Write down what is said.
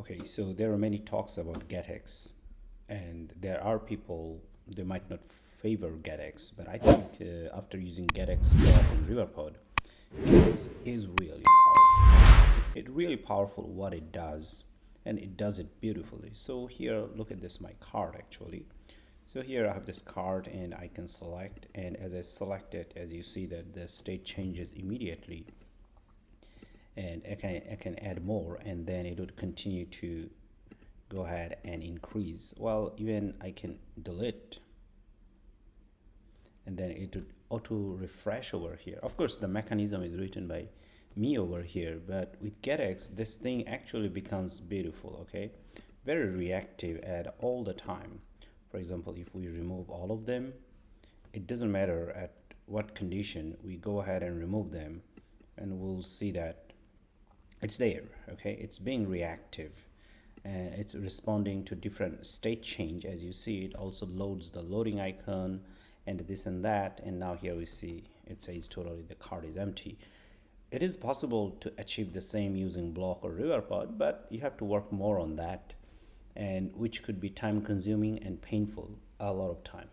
Okay, so there are many talks about GetX, and there are people they might not favor GetX, but I think after using GetX and RiverPod, GetX is really powerful. It's really powerful what it does, and it does it beautifully. So here, look at this, my card actually. So here I have this card, and I can select, and as I select it, as you see that the state changes immediately, and I can add more, and then it would continue to go ahead and increase. Well, even I can delete, and then it would auto refresh over here. Of course the mechanism is written by me over here, but with GetX this thing actually becomes beautiful. Okay, very reactive at all the time. For example, if we remove all of them, it doesn't matter at what condition we go ahead and remove them, and we'll see that it's there. Okay, it's being reactive, and it's responding to different state change. As you see, it also loads the loading icon and this and that, and now here we see it says totally the card is empty. It is possible to achieve the same using block or riverpod, but you have to work more on that, and which could be time consuming and painful a lot of time.